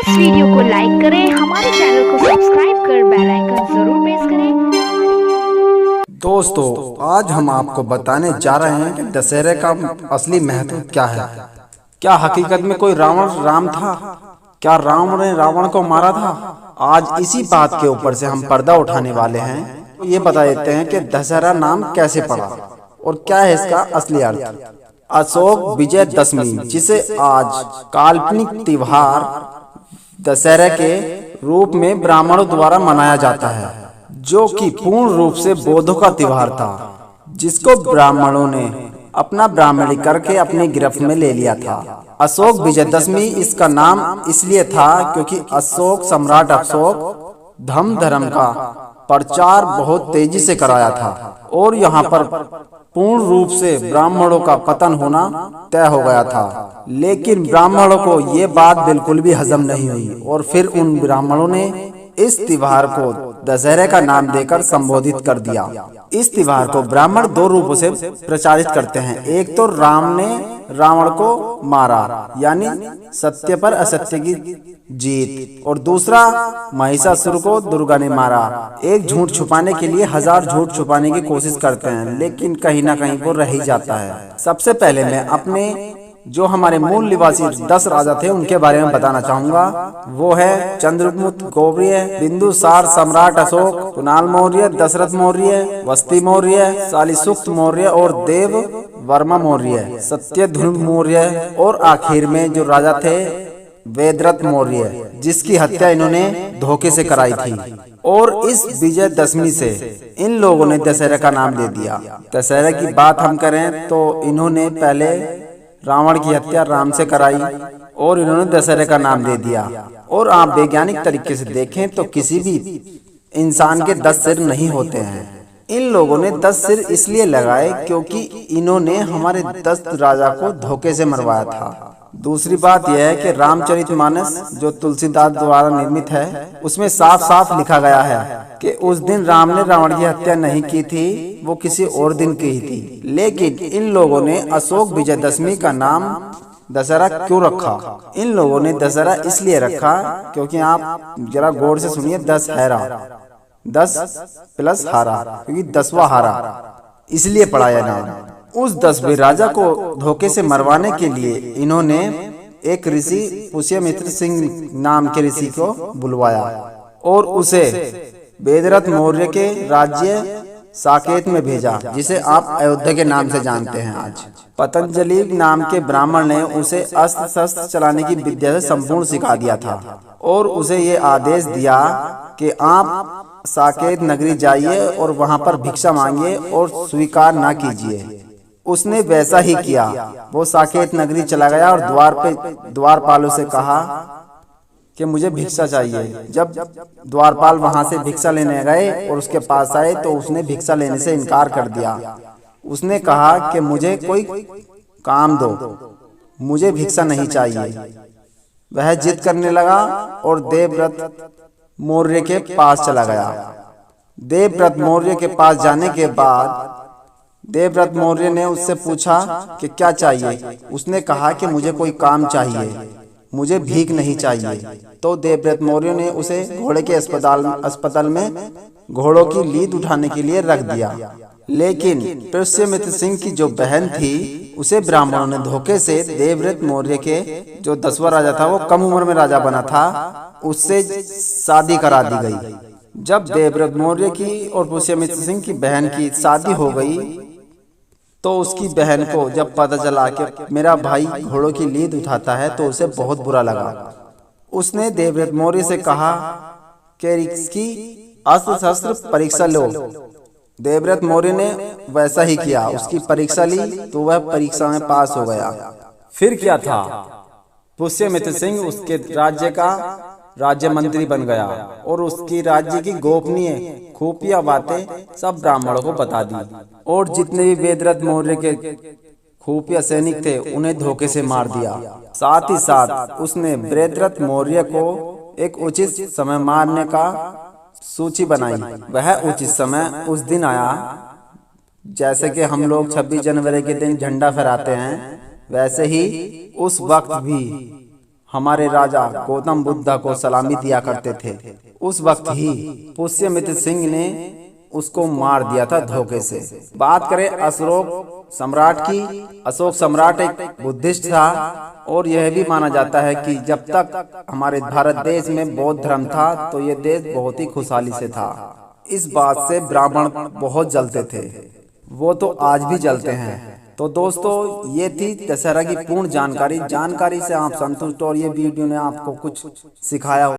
इस वीडियो को लाइक करें, हमारे चैनल को सब्सक्राइब कर बेल आइकन जरूर प्रेस करें। दोस्तों, आज हम आपको बताने जा रहे हैं कि दशहरे का असली महत्व क्या है। क्या हकीकत में कोई रावण राम था? क्या राम ने रावण को मारा था? आज इसी बात के ऊपर से हम पर्दा उठाने वाले हैं। ये बता देते हैं कि दशहरा नाम कैसे पड़ा और क्या है इसका असली अर्थ। अशोक विजयदशमी, जिसे आज काल्पनिक त्योहार दशहरे के रूप में ब्राह्मणों द्वारा मनाया जाता है, जो कि पूर्ण रूप से बौद्धों का त्योहार था, जिसको ब्राह्मणों ने अपना ब्राह्मणी करके अपनी गिरफ्त में ले लिया था। अशोक विजयदशमी इसका नाम इसलिए था क्योंकि अशोक सम्राट अशोक धर्म का प्रचार बहुत तेजी से कराया था और यहाँ पर पूर्ण रूप से ब्राह्मणों का पतन होना तय हो गया था। लेकिन ब्राह्मणों को ये बात बिल्कुल भी हजम नहीं हुई और फिर उन ब्राह्मणों ने इस त्योहार को दशहरे का नाम देकर संबोधित कर दिया। इस त्योहार को ब्राह्मण दो रूपों से प्रचारित करते हैं। एक तो राम ने रावण को मारा, यानी सत्य पर असत्य की जीत, और दूसरा महिषासुर को दुर्गा ने मारा। एक झूठ छुपाने के लिए हजार झूठ छुपाने की कोशिश करते हैं, लेकिन कहीं ना कहीं वो रह ही जाता है। सबसे पहले मैं अपने जो हमारे मूल निवासी 10 राजा थे उनके बारे में बताना चाहूंगा। वो है चंद्रगुप्त मौर्य, बिंदुसार सम्राट अशोक, कुणाल मौर्य, दशरथ मौर्य, वस्ती मौर्य, शालिसुक्त मौर्य और देव वर्मा मौर्य, सत्यधुन मौर्य, और आखिर में जो राजा थे वेदरथ मौर्य, जिसकी हत्या इन्होंने धोखे से कराई थी। और इस विजयदशमी से इन लोगों ने दशहरा का नाम दे दिया। दशहरा की बात हम करें तो इन्होंने पहले रावण की हत्या राम से कराई और इन्होंने दशहरे का नाम दे दिया। और आप वैज्ञानिक तरीके से देखें तो किसी भी इंसान के 10 सिर नहीं होते हैं। इन लोगों ने 10 सिर इसलिए लगाए क्योंकि इन्होंने हमारे 10 राजा को धोखे से मरवाया था। दूसरी बात यह है कि रामचरितमानस जो तुलसीदास द्वारा निर्मित है, उसमें साफ साफ लिखा गया है कि उस दिन राम ने रावण की हत्या नहीं की थी, वो किसी और दिन की ही थी। लेकिन इन लोगों ने अशोक विजयदशमी का नाम दशहरा क्यों रखा? इन लोगों ने दशहरा इसलिए रखा क्योंकि आप जरा गौर से सुनिए, 10 हैरा, 10 प्लस हारा, क्योंकि 10वां हारा इसलिए पड़ा यह नाम। उस 10वें राजा को धोखे से मरवाने के लिए इन्होंने एक ऋषि पुष्यमित्र सिंह नाम के ऋषि को बुलवाया और उसे वेदरथ मौर्य के राज्य साकेत में भेजा, जिसे आप अयोध्या के नाम से जानते हैं आज। पतंजलि नाम के ब्राह्मण ने उसे अस्त्र शस्त्र चलाने की विद्या से संपूर्ण सिखा दिया था और उसे ये आदेश दिया कि आप साकेत नगरी जाइए और वहां पर भिक्षा मांगिए और स्वीकार ना कीजिए। उसने वैसा ही किया। वो साकेत नगरी चला गया और द्वारपालों से कहा कि मुझे भिक्षा चाहिए। जब द्वारपाल वहां से भिक्षा लेने गए और उसके पास आए तो उसने भिक्षा लेने से इनकार कर दिया। उसने कहा कि मुझे कोई काम दो, मुझे भिक्षा नहीं चाहिए। वह जिद करने लगा और देवव्रत मौर्य के पास चला गया। देवव्रत मौर्य के पास जाने के बाद देवव्रत मौर्य ने उससे पूछा कि क्या चाहिए। उसने कहा कि मुझे कोई काम चाहिए, मुझे भीख नहीं चाहिए। तो देवव्रत मौर्य ने उसे घोड़े के अस्पताल में घोड़ों की लीद उठाने के लिए रख दिया। लेकिन पुष्यमित्र सिंह की जो बहन थी, उसे ब्राह्मणों ने धोखे से देवव्रत मौर्य के जो 10वां राजा था, वो कम उम्र में राजा बना था, उससे शादी करा दी गई। जब देवव्रत मौर्य की और पुष्यमित्र सिंह की बहन की शादी हो गई तो उसकी बहन को जब पता चला कि मेरा भाई घोड़ों की लीद उठाता है तो उसे बहुत बुरा लगा। उसने देवव्रत मौर्य से कहा कि इसकी अस्त्र शस्त्र परीक्षा लो। देवव्रत मौर्य ने वैसा ही किया, उसकी परीक्षा ली तो वह परीक्षा में पास हो गया। फिर क्या था, पुष्यमित्र सिंह उसके राज्य का राज्य मंत्री बन गया और उसकी राज्य की गोपनीय खुफिया बातें सब ब्राह्मणों को बता दी और जितने भी वेदरथ मौर्य के खुफिया सैनिक थे उन्हें धोखे से मार दिया। साथ ही साथ उसने वेदरथ मौर्य को एक उचित समय मारने का सूची बनाई। वह उचित समय उस दिन आया जैसे कि हम लोग 26 जनवरी के दिन झंडा फहराते हैं, वैसे ही उस वक्त भी हमारे राजा गौतम बुद्ध को सलामी दिया करते थे। उस वक्त ही पुष्यमित्र सिंह ने उसको मार दिया था धोखे से। बात करें अशोक सम्राट की, अशोक सम्राट एक बुद्धिस्ट था और यह भी माना जाता है कि जब तक हमारे भारत देश में बौद्ध धर्म था तो ये देश बहुत ही खुशहाली से था। इस बात से ब्राह्मण बहुत जलते थे, वो तो आज भी जलते हैं। तो दोस्तों ये थी दशहरा की पूर्ण जानकारी से आप संतुष्ट और ये वीडियो ने आपको कुछ सिखाया हो।